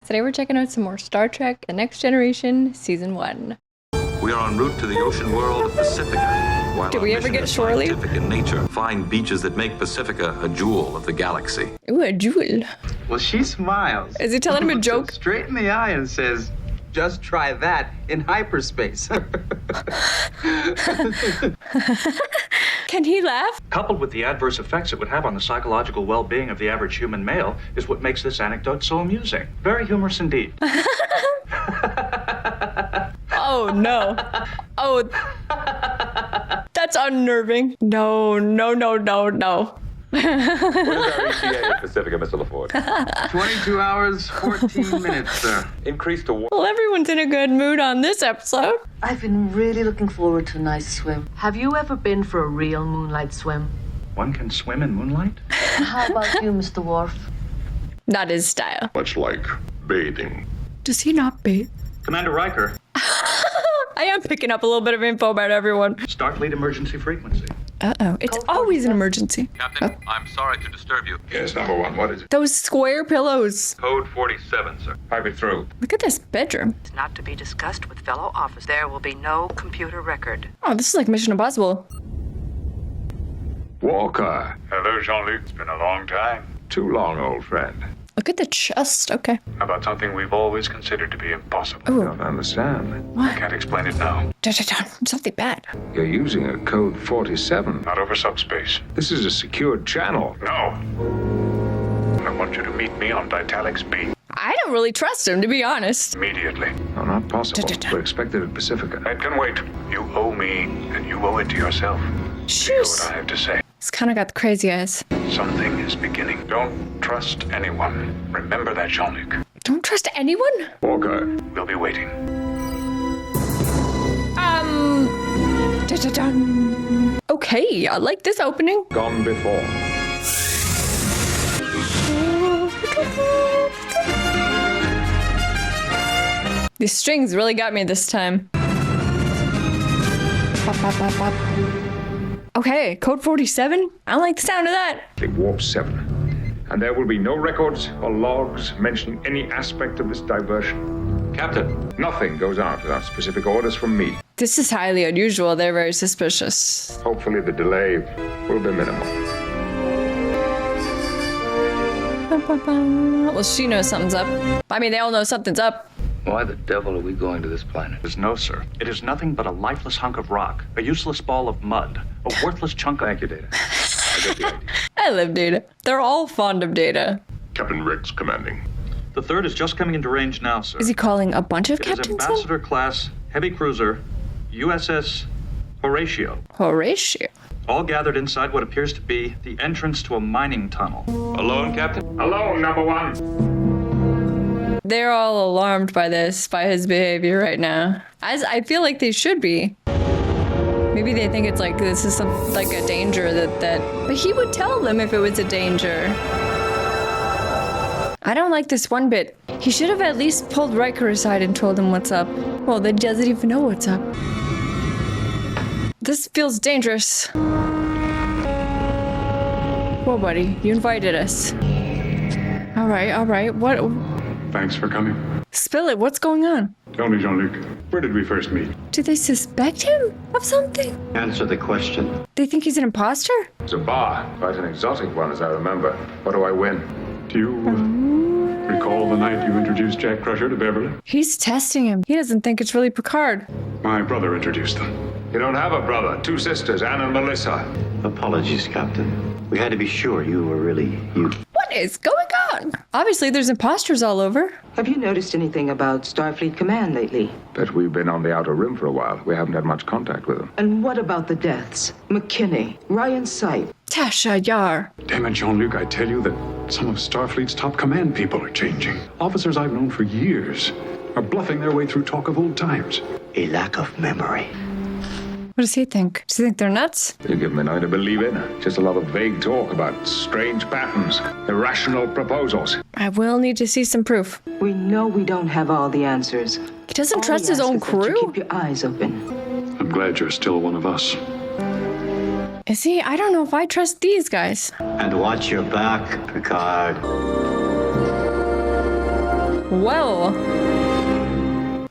Today we're checking out some more Star Trek: The Next Generation Season 1. We are en route to the ocean world of Pacifica. While Did our we ever mission get is shore leave? scientific in nature, find beaches that make Pacifica a jewel of the galaxy. Ooh, a jewel. Well, she smiles. Is he telling him a Looks him joke? straight in the eye and says, "Just try that in hyperspace." Can he laugh? Coupled with the adverse effects it would have on the psychological well-being of the average human male is what makes this anecdote so amusing. Very humorous indeed. Oh, no. Oh. That's unnerving. No. What is our ETA at Pacifica, Mr. LaForge? 22 hours, 14 minutes, sir. Increase to one. Well, everyone's in a good mood on this episode. I've been really looking forward to a nice swim. Have you ever been for a real moonlight swim? One can swim in moonlight? How about you, Mr. Worf? Not his style. Much like bathing. Does he not bathe? Commander Riker, I am picking up a little bit of info about everyone. Starfleet emergency frequency. Uh-oh. It's always an emergency. Captain, I'm sorry to disturb you. Yes, number one, what is it? Those square pillows. Code 47, sir. Pipe it through. Look at this bedroom. It's not to be discussed with fellow officers. There will be no computer record. Oh, this is like Mission Impossible. Walker. Hello, Jean-Luc. It's been a long time. Too long, old friend. Look at the chest. Okay. How about something we've always considered to be impossible? Don't understand. I can't explain it now. Something bad. You're using a code 47. Not over subspace. This is a secured channel. No. I want you to meet me on Vitalic's B I don't really trust him, to be honest. immediately. No, not possible. We're expected at Pacifica. That can wait. You owe me, and you owe it to yourself. Hear what Jeez. I have to say. He's kind of got the crazy eyes. Something is beginning. Don't trust anyone. Remember that, Jean-Luc. Don't trust anyone? Walker. We'll be waiting. Dun. Okay, I like this opening. Gone before. These strings really got me this time. Pop, pop, pop, pop. Okay, code 47? I don't like the sound of that. Warp 7. And there will be no records or logs mentioning any aspect of this diversion. Captain, Nothing goes out without specific orders from me. This is highly unusual. They're very suspicious. Hopefully the delay will be minimal. Well, she knows something's up. I mean, they all know something's up. Why the devil are we going to this planet? No, sir. It is nothing but a lifeless hunk of rock, a useless ball of mud, a worthless chunk of... Thank you, Data. I get the idea. I love Data. They're all fond of Data. Captain Riggs commanding. The third is just coming into range now, sir. Is he calling a bunch of It is captains? Ambassador class, heavy cruiser, USS Horatio. Horatio. All gathered inside what appears to be the entrance to a mining tunnel. alone, Captain? Hello, number one. They're all alarmed by this, by his behavior right now. As I feel like they should be. Maybe they think it's like this is like a danger that. But he would tell them if it was a danger. I don't like this one bit. He should have at least pulled Riker aside and told him what's up. Well, they doesn't even know what's up. This feels dangerous. Whoa, buddy, you invited us. All right. What? Thanks for coming. Spill it. What's going on? Tell me, Jean-Luc, where did we first meet? Do they suspect him of something? Answer the question. They think he's an imposter? It's a bar, quite an exotic one as I remember. What do I win? Do you recall the night you introduced Jack Crusher to Beverly? He's testing him. He doesn't think it's really Picard. My brother introduced them. You don't have a brother. Two sisters, Anne and Melissa. Apologies, Captain. We had to be sure you were really you. What is going on? Obviously, there's imposters all over. Have you noticed anything about Starfleet Command lately? But we've been on the outer rim for a while. We haven't had much contact with them. And what about the deaths? McKinney, Ryan Sipe. Tasha Yar. Damn it, Jean-Luc, I tell you that some of Starfleet's top command people are changing. Officers I've known for years are bluffing their way through talk of old times. A lack of memory. What does he think? Does he think they're nuts? You give me nothing to believe in. Just a lot of vague talk about strange patterns, irrational proposals. I will need to see some proof. We know we don't have all the answers. He doesn't All trust we his ask own is that you crew? keep your eyes open. I'm glad you're still one of us. Is he? I don't know if I trust these guys. And watch your back, Picard. Well,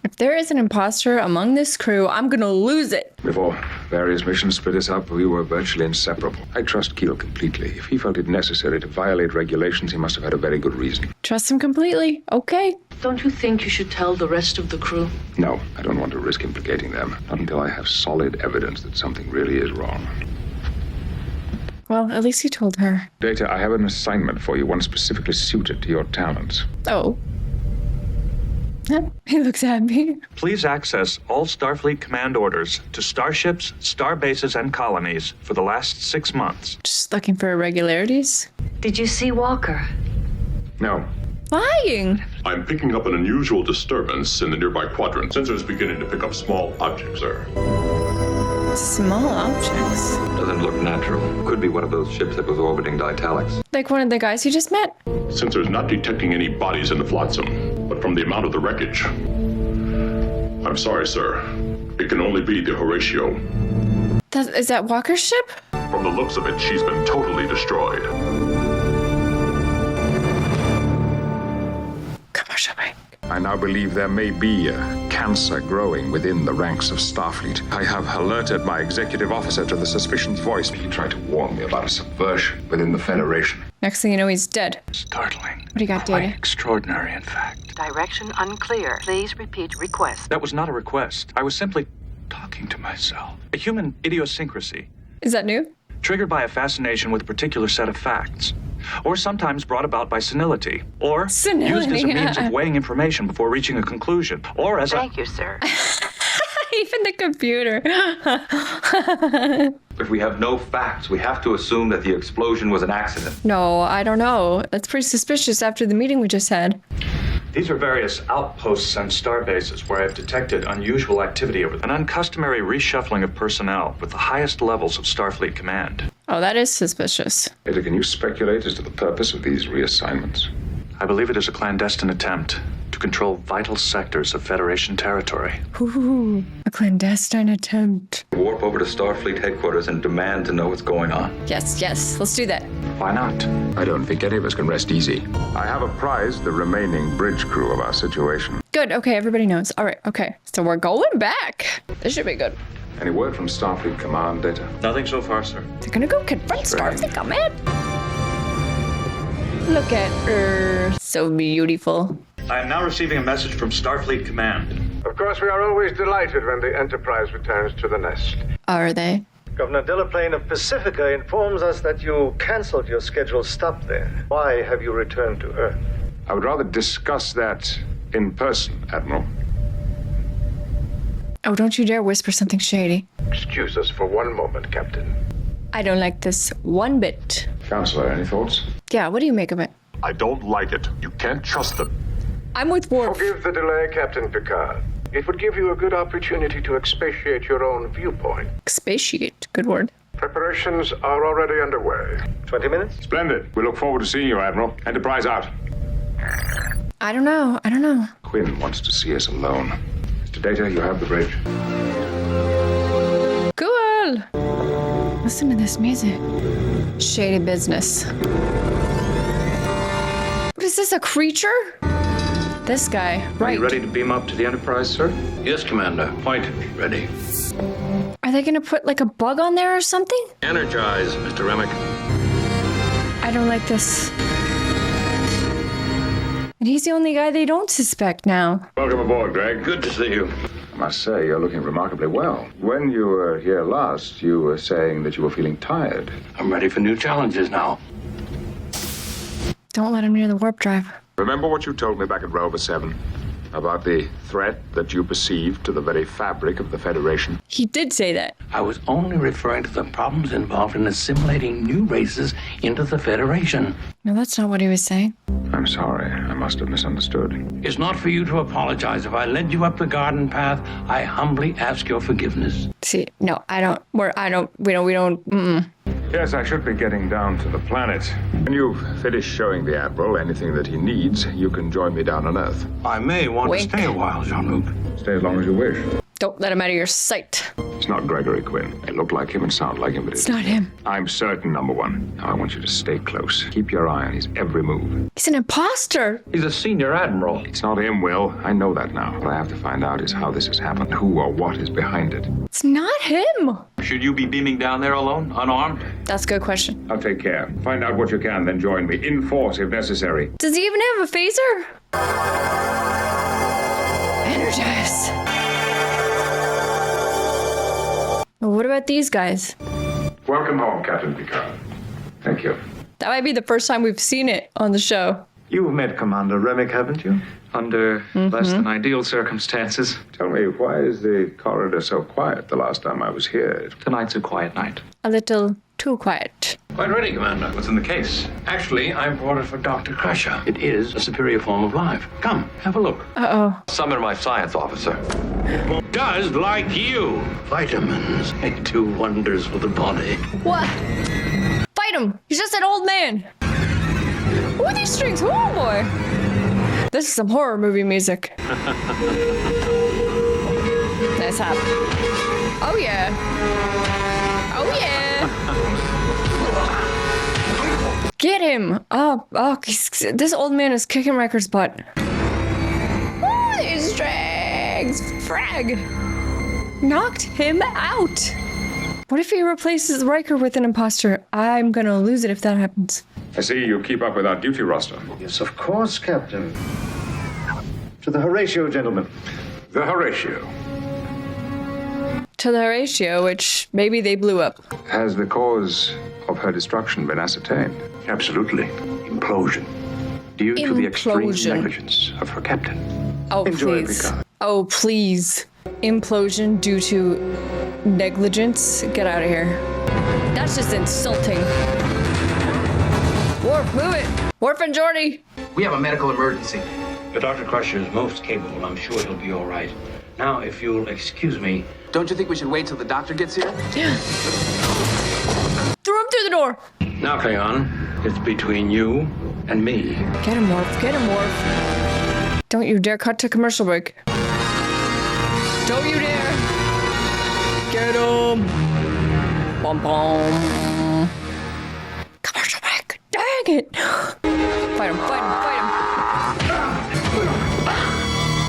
if there is an imposter among this crew, I'm gonna lose it. Before various missions split us up, we were virtually inseparable. I trust Keel completely. If he felt it necessary to violate regulations, he must have had a very good reason. Trust him completely. Okay. Don't you think you should tell the rest of the crew? No, I don't want to risk implicating them. Not until I have solid evidence that something really is wrong. Well, at least you told her. Data, I have an assignment for you, one specifically suited to your talents. Oh. He looks at me. Please access all Starfleet command orders to starships, star bases, and colonies for the last 6 months. Just looking for irregularities. Did you see Walker? No. Lying. I'm picking up an unusual disturbance in the nearby quadrant. Sensors beginning to pick up small objects there. Small objects. Doesn't look natural. Could be one of those ships that was orbiting Ditalics. Like one of the guys you just met? Sensors not detecting any bodies in the flotsam, but from the amount of the wreckage. I'm sorry, sir. It can only be the Horatio. Is that Walker's ship? From the looks of it, she's been totally destroyed. Commercial break. I now believe there may be a cancer growing within the ranks of Starfleet. I have alerted my executive officer to the suspicions voiced. He tried to warn me about a subversion within the Federation. Next thing you know, he's dead. Startling. What do you got, Quite Data? extraordinary, in fact. Direction unclear. Please repeat request. That was not a request. I was simply talking to myself. A human idiosyncrasy, Is that new? triggered by a fascination with a particular set of facts. Or sometimes brought about by senility. Or Senility, used as a means yeah. of weighing information before reaching a conclusion. Or as Thank you, sir. Even the computer. If we have no facts, we have to assume that the explosion was an accident. No, I don't know. That's pretty suspicious after the meeting we just had. These are various outposts and star bases where I've detected unusual activity over an uncustomary reshuffling of personnel with the highest levels of Starfleet command. Oh, that is suspicious. Data, can you speculate as to the purpose of these reassignments? I believe it is a clandestine attempt to control vital sectors of Federation territory. Ooh, a clandestine attempt. Warp over to Starfleet headquarters and demand to know what's going on. Yes, let's do that. Why not? I don't think any of us can rest easy. I have apprised the remaining bridge crew of our situation. Good, okay, everybody knows. All right, okay. So we're going back. This should be good. Any word from Starfleet Command, Data? Nothing so far, sir. They're gonna go confront Starfleet Command. Look at her. So beautiful. I am now receiving a message from Starfleet Command. Of course, we are always delighted when the Enterprise returns to the nest. Are they? Governor Delaplane of Pacifica informs us that you canceled your scheduled stop there. Why have you returned to Earth? I would rather discuss that in person, Admiral. Oh, don't you dare whisper something shady. Excuse us for one moment, Captain. I don't like this one bit. Counselor, any thoughts? Yeah, what do you make of it? I don't like it. You can't trust them. I'm with Worf. Forgive the delay, Captain Picard. It would give you a good opportunity to expatiate your own viewpoint. Expatiate. Good word. Preparations are already underway. 20 minutes? Splendid. We look forward to seeing you, Admiral. Enterprise out. I don't know. Quinn wants to see us alone. Mr. Data, you have the bridge. Cool. Listen to this music. Shady business. What is this, a creature? This guy, right. Are you ready to beam up to the Enterprise, sir? Yes, Commander. Point. Ready. Are they gonna put like a bug on there or something? Energize, Mr. Remick. I don't like this. And he's the only guy they don't suspect now. Welcome aboard, Greg. Good to see you. I must say, you're looking remarkably well. When you were here last, you were saying that you were feeling tired. I'm ready for new challenges now. Don't let him near the warp drive. Remember what you told me back at Rover 7 about the threat that you perceived to the very fabric of the Federation? He did say that. I was only referring to the problems involved in assimilating new races into the Federation. No, that's not what he was saying. I'm sorry. I must have misunderstood. It's not for you to apologize. If I led you up the garden path, I humbly ask your forgiveness. See, no, I don't. We don't. Mm-mm. Yes, I should be getting down to the planet. When you've finished showing the Admiral anything that he needs, you can join me down on Earth. I may want Wink. to stay a while, Jean-Luc. Stay as long as you wish. Don't let him out of your sight. It's not Gregory Quinn. They look like him and sound like him, but It's not him. I'm certain, number one. Now I want you to stay close. Keep your eye on his every move. He's an imposter. He's a senior admiral. It's not him, Will. I know that now. What I have to find out is how this has happened. Who or what is behind it. It's not him. Should you be beaming down there alone, unarmed? That's a good question. I'll take care. Find out what you can, then join me. In force if necessary. Does he even have a phaser? Energize. Well, what about these guys? Welcome home, Captain Picard. Thank you. That might be the first time we've seen it on the show. You've met Commander Remick, haven't you? Under less than ideal circumstances. Tell me, why is the corridor so quiet the last time I was here? Tonight's a quiet night. A little too quiet. Quite ready, Commander. What's in the case? Actually, I brought it for Dr. Crusher. It is a superior form of life. Come, have a look. Uh-oh. Summon my science officer. Does like you. Vitamins. They do wonders for the body. What? Fight him! He's just an old man! Who are these strings? Oh boy! This is some horror movie music. Nice hop. Oh yeah. Oh yeah. Get him! Oh, this old man is kicking Riker's butt. Oh, these strings! Frag! Knocked him out! What if he replaces Riker with an imposter? I'm gonna lose it if that happens. I see you keep up with our duty roster. Yes, of course, Captain. To the Horatio, gentlemen. The Horatio. To the Horatio, which maybe they blew up. Has the cause of her destruction been ascertained? Absolutely. Implosion. Due to the extreme Implosion. negligence of her captain. Oh, Enjoy, please. Picard. Oh, please. Implosion due to negligence? Get out of here. That's just insulting. Worf, move it! Worf and Geordi! We have a medical emergency. Dr. Crusher is most capable. I'm sure he'll be all right. Now, if you'll excuse me. Don't you think we should wait till the doctor gets here? Throw him through the door! Now, Klingon, it's between you and me. Get him, Worf. Get him, Worf. Don't you dare cut to commercial break. Don't you dare! Get him! Bum bum. Commercial break. Dang it! Fight him, fight him, fight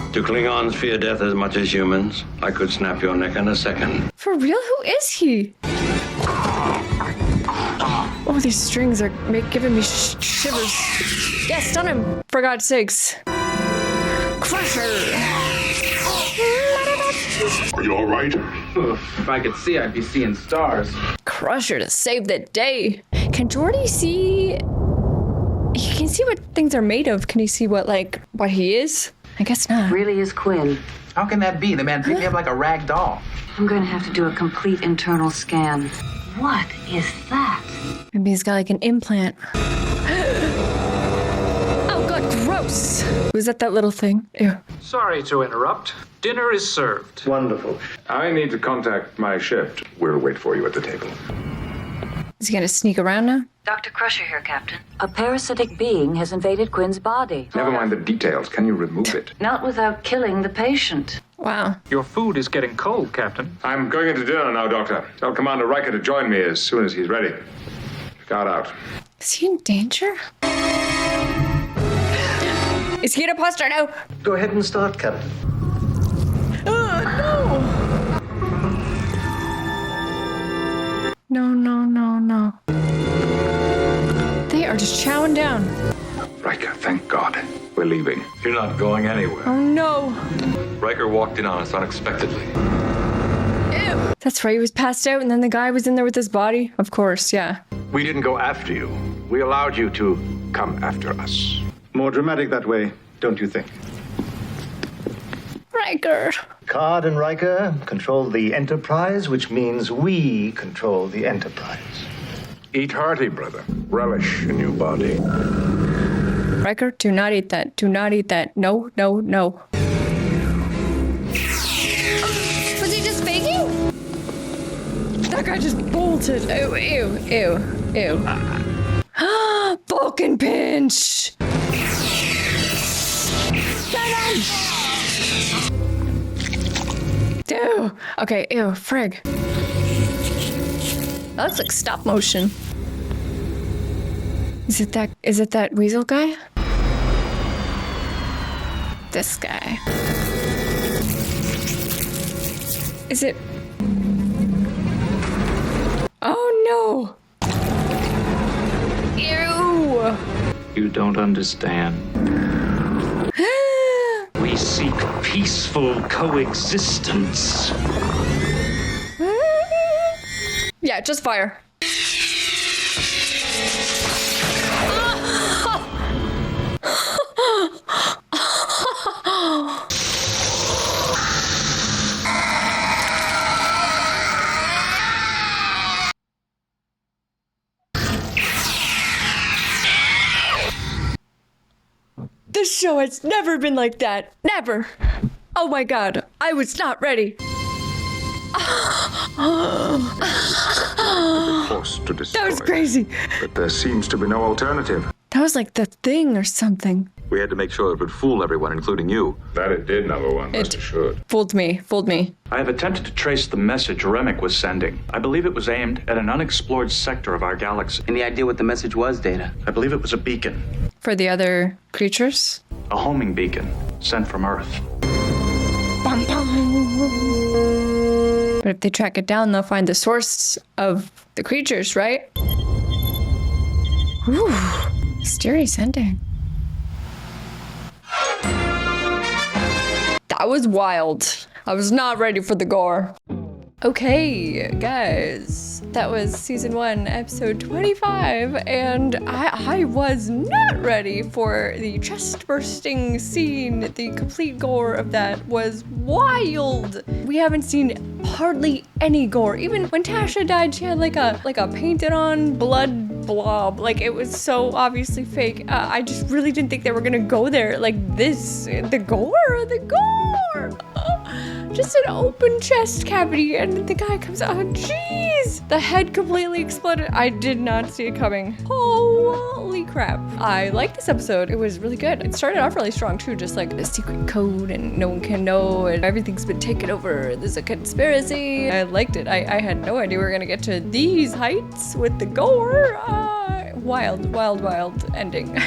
him. Do Klingons fear death as much as humans? I could snap your neck in a second. For real? Who is he? Oh, these strings are giving me shivers. Yeah, stun him, for God's sakes. Crusher! Are you all right? If I could see, I'd be seeing stars. Crusher to save the day. Can Geordi see... He can see what things are made of. Can he see what he is? I guess not. Really is Quinn. How can that be? The man picked me up like a rag doll. I'm going to have to do a complete internal scan. What is that? Maybe he's got an implant. Oh god, gross! Was that little thing? Ew. Sorry to interrupt. Dinner is served. Wonderful. I need to contact my shift. We'll wait for you at the table. Is he gonna sneak around now? Dr. Crusher here, Captain. A parasitic being has invaded Quinn's body. Never mind the details. Can you remove it? Not without killing the patient. Wow. Your food is getting cold, Captain. I'm going into dinner now, Doctor. Tell Commander Riker to join me as soon as he's ready. Picard out. Is he in danger? Is he an imposter now? Go ahead and start, Captain. No. They are just chowing down. Riker, thank God. We're leaving. You're not going anywhere. Oh no. Riker walked in on us unexpectedly. Ew. That's right, he was passed out and then the guy was in there with his body. Of course, yeah. We didn't go after you. We allowed you to come after us. More dramatic that way, don't you think? Riker. Picard and Riker control the Enterprise, which means we control the Enterprise. Eat hearty, brother. Relish in your body. Riker, do not eat that. Do not eat that. No. Was he just faking? That guy just bolted. Ew. Vulcan pinch. Get him. Dude. Ew. Okay, ew, frig. That looks like stop motion. Is it that weasel guy? This guy. Is it? Oh no! Ew! You don't understand. We seek peaceful coexistence. Yeah, just fire. This show has never been like that. Never. Oh my god, I was not ready. Forced to destroy. That was crazy. But there seems to be no alternative. That was like the thing or something. We had to make sure it would fool everyone, including you. That it did, number one, rest assured. Fooled me. I have attempted to trace the message Remick was sending. I believe it was aimed at an unexplored sector of our galaxy. Any idea what the message was, Data? I believe it was a beacon. For the other creatures? A homing beacon sent from Earth. Bum, bum. But if they track it down, they'll find the source of the creatures, right? Ooh, mysterious ending. That was wild. I was not ready for the gore. Okay, guys, that was season 1, episode 25, and I was not ready for the chest-bursting scene. The complete gore of that was wild. We haven't seen hardly any gore. Even when Tasha died, she had like a painted-on blood blob. Like, it was so obviously fake. I just really didn't think they were gonna go there like this. The gore. Just an open chest cavity, and the guy comes out. Oh, jeez! The head completely exploded. I did not see it coming. Holy crap. I like this episode. It was really good. It started off really strong, too. Just like a secret code, and no one can know, and everything's been taken over. There's a conspiracy. I liked it. I had no idea we were gonna get to these heights with the gore. Wild ending.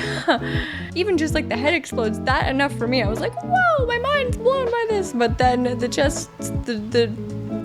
Even just like the head explodes, that enough for me. I was like, whoa, my mind's blown by this. But then the chest, the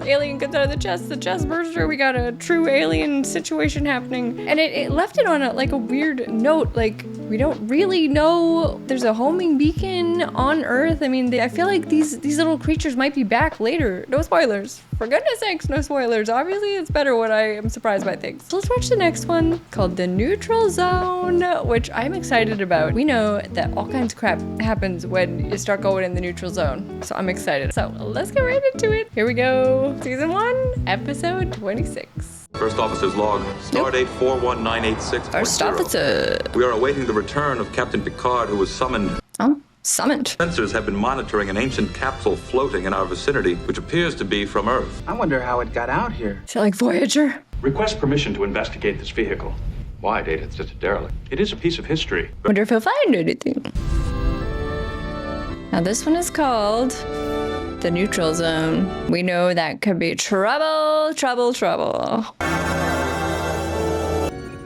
alien comes out of the chest burster. We got a true alien situation happening. And it left it on a weird note. Like, we don't really know there's a homing beacon on Earth. I mean, I feel like these little creatures might be back later. No spoilers. For goodness sakes, no spoilers. Obviously, it's better when I am surprised by things. So let's watch the next one called The Neutral Zone, which I'm excited about. We know that all kinds of crap happens when you start going in the neutral zone. So I'm excited. So let's get right into it. Here we go. Season 1, episode 26. First officer's log, stardate 41986. First officer. We are awaiting the return of Captain Picard, who was summoned. Oh, summoned. Sensors have been monitoring an ancient capsule floating in our vicinity, which appears to be from Earth. I wonder how it got out here. Is it like Voyager? Request permission to investigate this vehicle. Why, Data? It's just a derelict. It is a piece of history. Wonder if he'll find anything. Now this one is called The Neutral Zone. We know that could be trouble.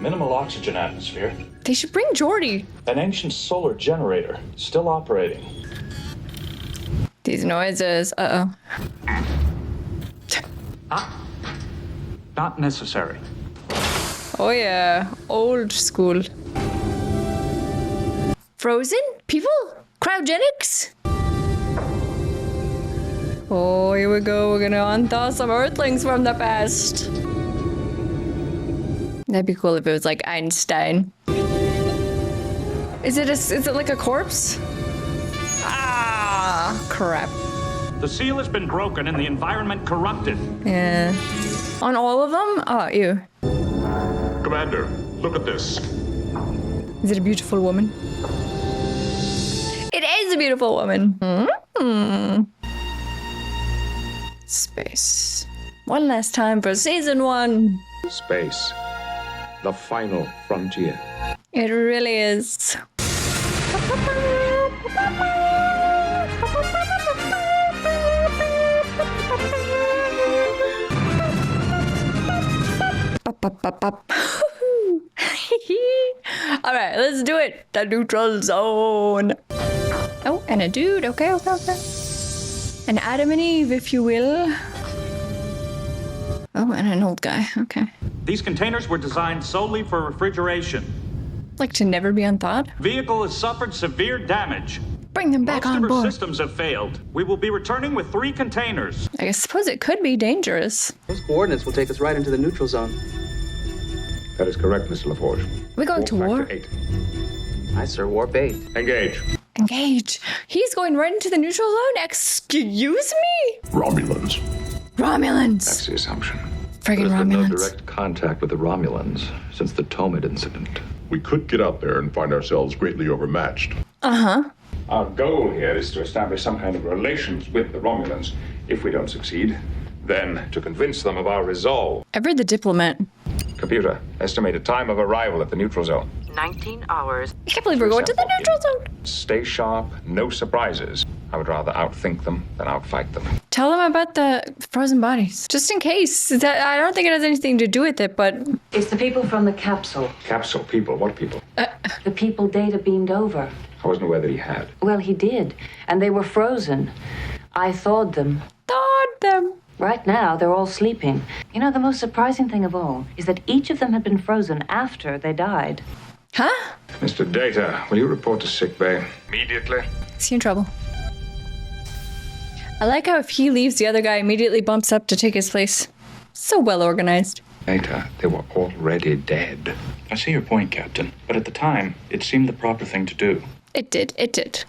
Minimal oxygen atmosphere. They should bring Geordi. An ancient solar generator, still operating. These noises, Not necessary. Oh yeah, old school. Frozen? People? Cryogenics? Oh, here we go. We're gonna unthaw some Earthlings from the past. That'd be cool if it was like Einstein. Is it like a corpse? Ah, crap. The seal has been broken and the environment corrupted. Yeah. On all of them? Oh, ew. Commander, look at this. Is it a beautiful woman? It is a beautiful woman. Space. One last time for season 1. Space. The final frontier. It really is. Bop, bop, bop. All right, let's do it. The neutral zone. Oh, and a dude. Okay. An Adam and Eve, if you will. Oh, and an old guy. Okay. These containers were designed solely for refrigeration. Like to never be unthawed? Vehicle has suffered severe damage. Bring them back on Most of board. our systems have failed. We will be returning with 3 containers. I suppose it could be dangerous. Those coordinates will take us right into the neutral zone. That is correct, Mr. LaForge. We're going to war? Factor 8. Aye, sir. Warp 8. Engage. Engage. He's going right into the neutral zone? Excuse me? Romulans. Romulans. That's the assumption. Friggin' There's been no Romulans. direct contact with the Romulans since the Tomid incident. We could get out there and find ourselves greatly overmatched. Uh-huh. Our goal here is to establish some kind of relations with the Romulans. If we don't succeed, then to convince them of our resolve. I read The Diplomat. Computer, estimated time of arrival at the neutral zone. 19 hours. I can't believe we're going to the neutral zone. Stay sharp, no surprises. I would rather outthink them than outfight them. Tell them about the frozen bodies. Just in case. I don't think it has anything to do with it, but... It's the people from the capsule. Capsule people, what people? The people Data beamed over. I wasn't aware that he had. Well, he did. And they were frozen. I thawed them. Thawed them. Right now, they're all sleeping. You know, the most surprising thing of all is that each of them had been frozen after they died. Huh? Mr. Data, will you report to sickbay immediately? Is he in trouble? I like how if he leaves, the other guy immediately bumps up to take his place. So well organized. Data, they were already dead. I see your point, Captain. But at the time, it seemed the proper thing to do. It did. It did.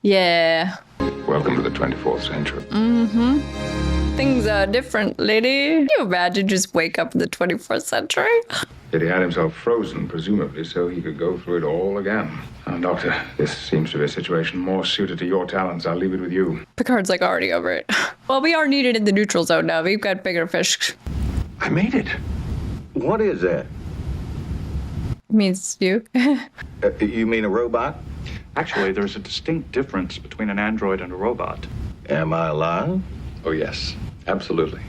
Yeah. Welcome to the 24th century. Mm-hmm. Things are different, lady. Can you imagine just wake up in the 24th century? Yet he had himself frozen, presumably, so he could go through it all again. Now, Doctor, this seems to be a situation more suited to your talents. I'll leave it with you. Picard's like already over it. Well, we are needed in the neutral zone now. We've got bigger fish. I made it. What is that? Means you. You mean a robot? Actually, there's a distinct difference between an android and a robot. Am I alive? Oh, yes. Absolutely.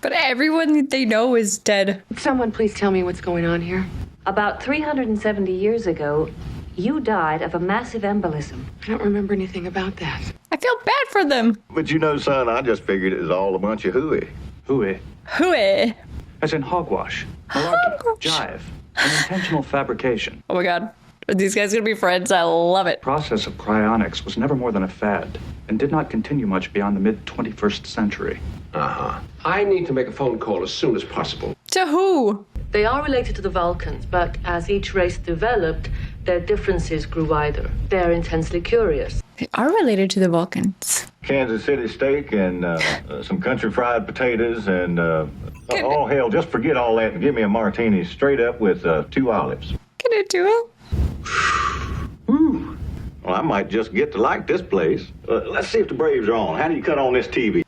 But everyone they know is dead. Someone please tell me what's going on here. About 370 years ago, you died of a massive embolism. I don't remember anything about that. I feel bad for them. But you know, son, I just figured it was all a bunch of hooey. Hooey. Hooey. As in hogwash, malarkey, jive, an intentional fabrication. Oh my god. Are these guys gonna be friends? I love it. The process of cryonics was never more than a fad and did not continue much beyond the mid-21st century. Uh-huh. I need to make a phone call as soon as possible. To who? They are related to the Vulcans, but as each race developed, their differences grew wider. They're intensely curious. They are related to the Vulcans. Kansas City steak and some country fried potatoes and, oh, hell, just forget all that and give me a martini straight up with 2 olives. Can it do it? Whew. Well, I might just get to like this place. Let's see if the Braves are on. How do you cut on this TV?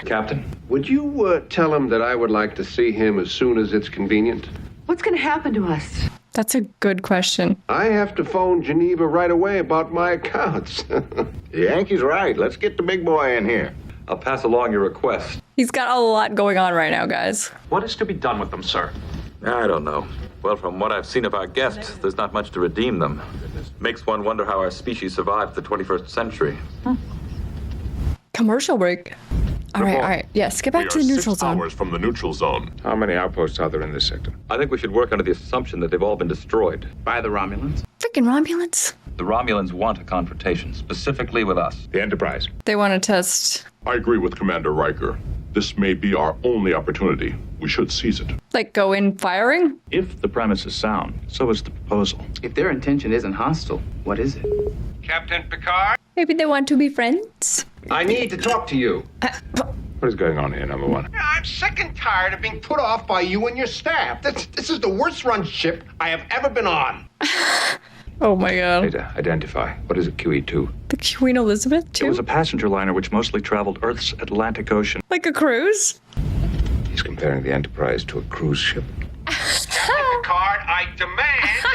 Captain? Would you tell him that I would like to see him as soon as it's convenient? What's going to happen to us? That's a good question. I have to phone Geneva right away about my accounts. The Yankees right. Let's get the big boy in here. I'll pass along your request. He's got a lot going on right now, guys. What is to be done with them, sir? I don't know. Well, from what I've seen of our guests, there's not much to redeem them. Makes one wonder how our species survived the 21st century. Commercial break. All right. Yes, get back to the neutral zone. 6 hours from the neutral zone. How many outposts are there in this sector? I think we should work under the assumption that they've all been destroyed. By the Romulans? Freaking Romulans. The Romulans want a confrontation, specifically with us. The Enterprise. They want to test, I agree with Commander Riker. This may be our only opportunity. We should seize it. like, go in firing. If the premise is sound, so is the proposal. If their intention isn't hostile, what is it? Captain Picard? Maybe they want to be friends. I need to talk to you. What is going on here, number one? I'm sick and tired of being put off by you and your staff. This is the worst run ship I have ever been on. Oh my god. Data, identify. What is it, QE2? The Queen Elizabeth, too? It was a passenger liner which mostly traveled Earth's Atlantic Ocean. Like a cruise? He's comparing the Enterprise to a cruise ship. Captain Picard, I demand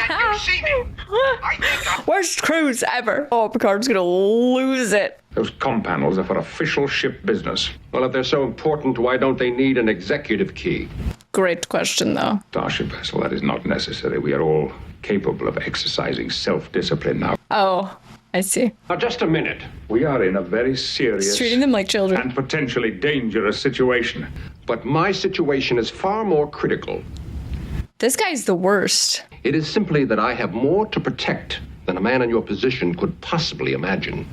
that you see me. Worst cruise ever. Oh, Picard's gonna lose it. Those comm panels are for official ship business. Well, if they're so important, why don't they need an executive key? Great question, though. Starship vessel, that is not necessary. We are all capable of exercising self-discipline now. Oh, I see. Now, just a minute. We are in a very serious He's treating them like children. and potentially dangerous situation. But my situation is far more critical. This guy's the worst. It is simply that I have more to protect than a man in your position could possibly imagine.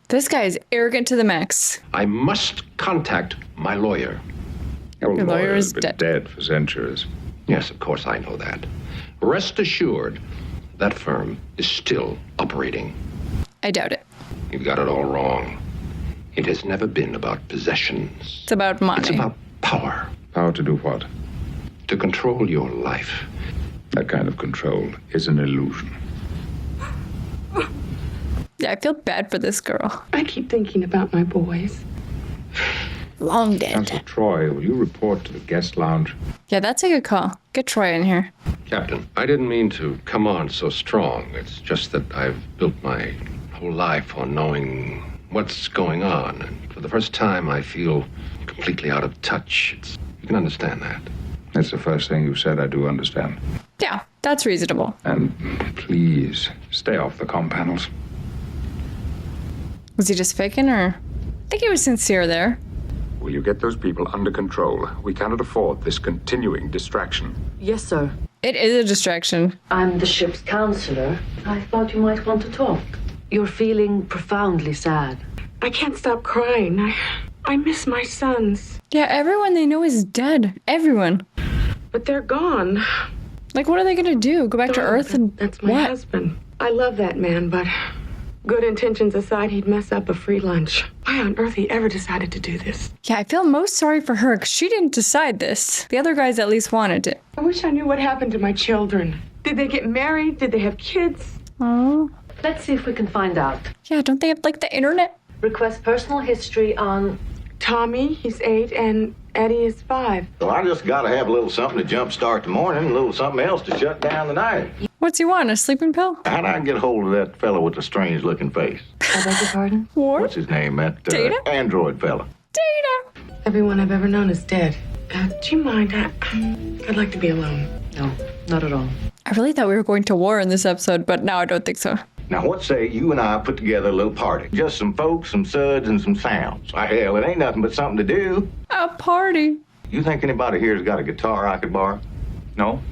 This guy is arrogant to the max. I must contact my lawyer. Your lawyer is been dead. dead for centuries. Yes, of course, I know that. Rest assured, that firm is still operating. I doubt it. You've got it all wrong. It has never been about possessions. It's about money. It's about power. Power to do what? To control your life. That kind of control is an illusion. Yeah, I feel bad for this girl. I keep thinking about my boys. Long dead. Council Troy, will you report to the guest lounge? Yeah, that's a good call. Get Troy in here. Captain, I didn't mean to come on so strong. It's just that I've built my whole life on knowing what's going on. And for the first time, I feel completely out of touch. You can understand that. That's the first thing you said I do understand. Yeah, that's reasonable. And please, stay off the comm panels. Was he just faking, or? I think he was sincere there. Will you get those people under control? We cannot afford this continuing distraction. Yes, sir. It is a distraction. I'm the ship's counselor. I thought you might want to talk. You're feeling profoundly sad. I can't stop crying. I miss my sons. Yeah, everyone they know is dead. Everyone. But they're gone. Like, what are they gonna do? Go back to Earth and That's my what? husband. I love that man, but good intentions aside, he'd mess up a free lunch. Why on earth he ever decided to do this? Yeah, I feel most sorry for her because she didn't decide this. The other guys at least wanted it. I wish I knew what happened to my children. Did they get married? Did they have kids? Oh. Let's see if we can find out. Yeah, don't they have, like, the internet? Request personal history on Tommy, he's 8, and Eddie is 5. So I just gotta have a little something to jumpstart the morning, a little something else to shut down the night. What's he want, a sleeping pill? How'd I get hold of that fellow with the strange-looking face? I beg your pardon? What? What's his name? That Data? android fella. Data! Everyone I've ever known is dead. Do you mind? I'd like to be alone. No, not at all. I really thought we were going to war in this episode, but now I don't think so. Now, what say you and I put together a little party? Just some folks, some suds, and some sounds. Hell, it ain't nothing but something to do. A party. You think anybody here's got a guitar I could borrow? No,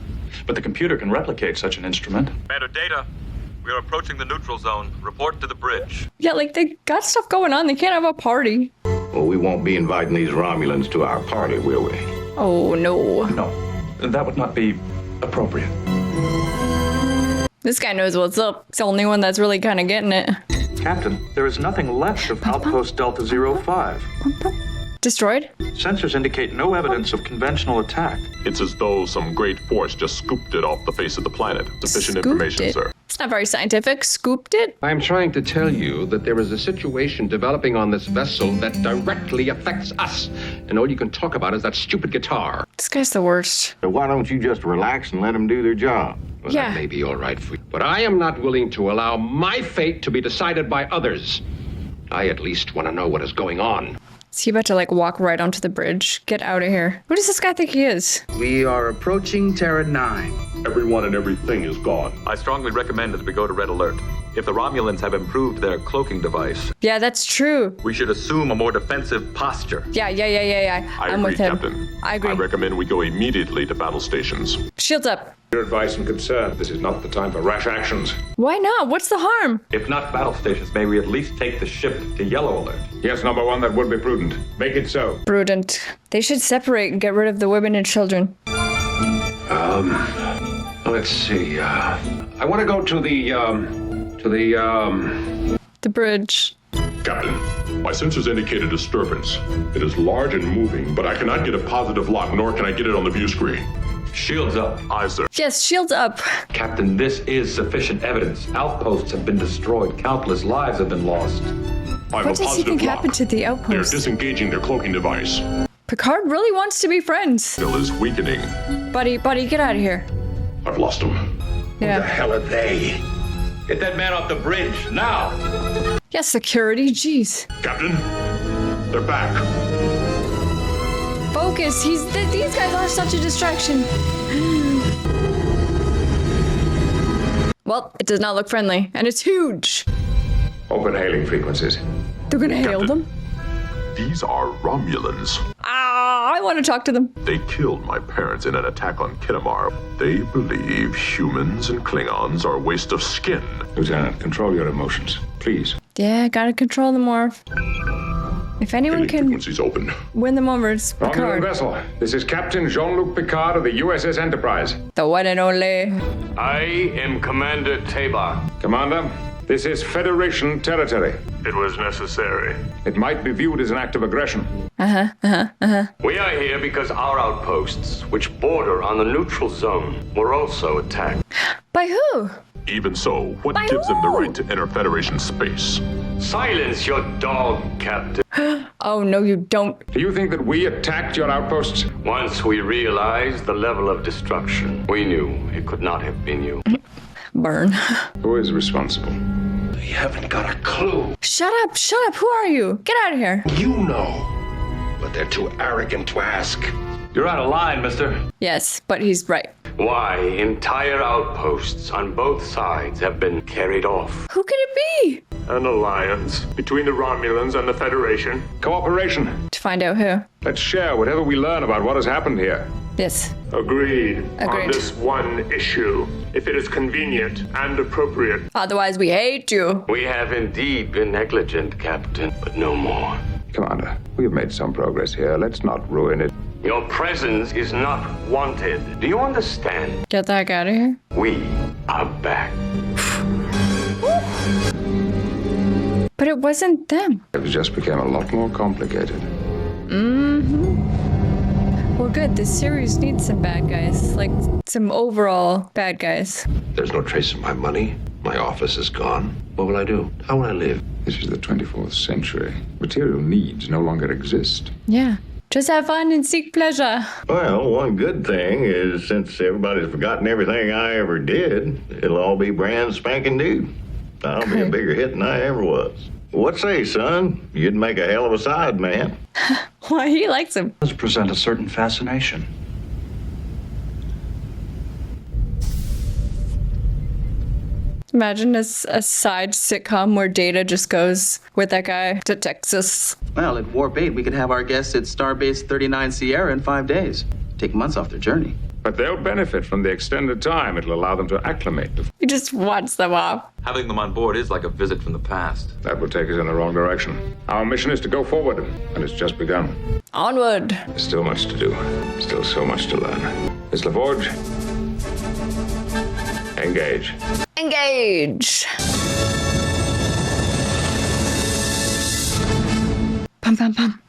but the computer can replicate such an instrument. Commander Data, we are approaching the neutral zone. Report to the bridge. Yeah, like, they got stuff going on. They can't have a party. Well, we won't be inviting these Romulans to our party, will we? Oh, no. No, that would not be appropriate. This guy knows what's up. He's the only one that's really kind of getting it. Captain, there is nothing left of Outpost Delta 05. Destroyed? Sensors indicate no evidence of conventional attack. It's as though some great force just scooped it off the face of the planet. Sufficient Scooped information, it. sir. It's not very scientific. Scooped it? I'm trying to tell you that there is a situation developing on this vessel that directly affects us. And all you can talk about is that stupid guitar. This guy's the worst. So why don't you just relax and let them do their job? Well, Yeah. that may be all right for you. But I am not willing to allow my fate to be decided by others. I at least want to know what is going on. Is he about to, like, walk right onto the bridge? Get out of here. Who does this guy think he is? We are approaching Terra 9. Everyone and everything is gone. I strongly recommend that we go to red alert. If the Romulans have improved their cloaking device, Yeah, that's true. we should assume a more defensive posture. Yeah. I I'm agree, with him. Captain. I agree. I recommend we go immediately to battle stations. Shields up. Your advice and concern. This is not the time for rash actions. Why not? What's the harm? If not battle stations, may we at least take the ship to yellow alert? Yes, number one, that would be prudent. Make it so. Prudent. They should separate and get rid of the women and children. Let's see. I want to go to the The bridge. Captain, my sensors indicate a disturbance. It is large and moving, but I cannot get a positive lock, nor can I get it on the view screen. Shields up. Aye, sir. Yes, shields up. Captain, this is sufficient evidence. Outposts have been destroyed. Countless lives have been lost. I have What a does he positive think lock. happened to the They are outpost? disengaging their cloaking device. Picard really wants to be friends. Still is weakening. Buddy, get out of here. I've lost them. Yeah. hell are they? Get that man off the bridge, now! Yes, security. Jeez. Captain, they're back. Focus. These guys are such a distraction. Well, it does not look friendly, and it's huge. Open hailing frequencies. They're gonna hail them. These are Romulans. I want to talk to them. They killed my parents in an attack on Kinnamar. They believe humans and Klingons are a waste of skin. Lieutenant, control your emotions, please. Yeah, gotta control them more. If anyone can frequencies open. win them over, it's Romulan Picard. vessel. This is Captain Jean-Luc Picard of the USS Enterprise. The one and only. I am Commander Tabor. Commander, this is Federation territory. It was necessary. It might be viewed as an act of aggression. We are here because our outposts, which border on the neutral zone, were also attacked. By who? Even so, what By gives them the who? right to enter Federation space? Silence your dog, Captain. Oh, no, you don't. Do you think that we attacked your outposts? Once we realized the level of destruction, we knew it could not have been you. Burn. Who is responsible? You haven't got a clue. Shut up. Who are you? Get out of here. You know, but they're too arrogant to ask. You're out of line, mister. Yes, but he's right. Why, entire outposts on both sides have been carried off. Who could it be? An alliance between the Romulans and the Federation. Cooperation. To find out who. Let's share whatever we learn about what has happened here. Yes. Agreed. On Agreed. this one issue, if it is convenient and appropriate. Otherwise, we hate you. We have indeed been negligent, Captain, but no more. Commander, we have made some progress here. Let's not ruin it. Your presence is not wanted. Do you understand? Get the heck out of here. We are back. But it wasn't them. It just became a lot more complicated. Well, good. This series needs some bad guys. Like, some overall bad guys. There's no trace of my money. My office is gone. What will I do? How will I live? This is the 24th century. Material needs no longer exist. Yeah. Just have fun and seek pleasure. Well, one good thing is since everybody's forgotten everything I ever did, it'll all be brand spanking new. I'll be a bigger hit than I ever was. What say, son? You'd make a hell of a side man. Why, he likes him. Does present a certain fascination. Imagine a side sitcom where Data just goes with that guy to Texas. Well, at Warp 8, we could have our guests at Starbase 39 Sierra in 5 days. Take months off their journey. But they'll benefit from the extended time. It'll allow them to acclimate. He just wants them off. Having them on board is like a visit from the past. That will take us in the wrong direction. Our mission is to go forward, and it's just begun. Onward. There's still much to do. Still so much to learn. Miss LaForge, engage. Engage. Pum, pum, pum.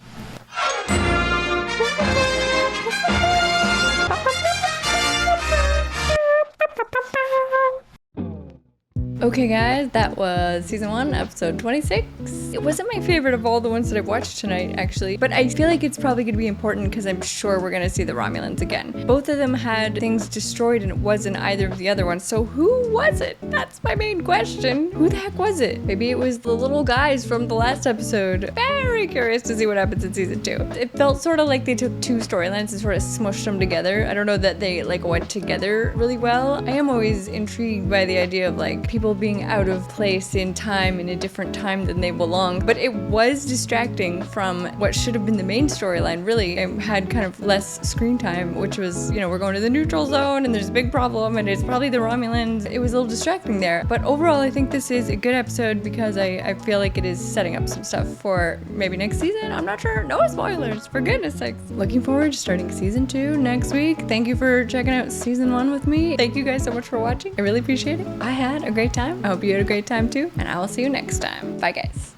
Okay guys, that was season 1, episode 26. It wasn't my favorite of all the ones that I've watched tonight, actually, but I feel like it's probably going to be important because I'm sure we're going to see the Romulans again. Both of them had things destroyed and it wasn't either of the other ones, so who was it? That's my main question. Who the heck was it? Maybe it was the little guys from the last episode. Very curious to see what happens in season 2. It felt sort of like they took two storylines and sort of smushed them together. I don't know that they like went together really well. I am always intrigued by the idea of like people being out of place in time, in a different time than they belong. But it was distracting from what should have been the main storyline, really. It had kind of less screen time, which was, you know, we're going to the neutral zone and there's a big problem and it's probably the Romulans. It was a little distracting there. But overall, I think this is a good episode because I feel like it is setting up some stuff for maybe next season. I'm not sure. No spoilers, for goodness sakes. Looking forward to starting season 2 next week. Thank you for checking out season 1 with me. Thank you guys so much for watching. I really appreciate it. I had a great time. I hope you had a great time too, and I will see you next time. Bye guys.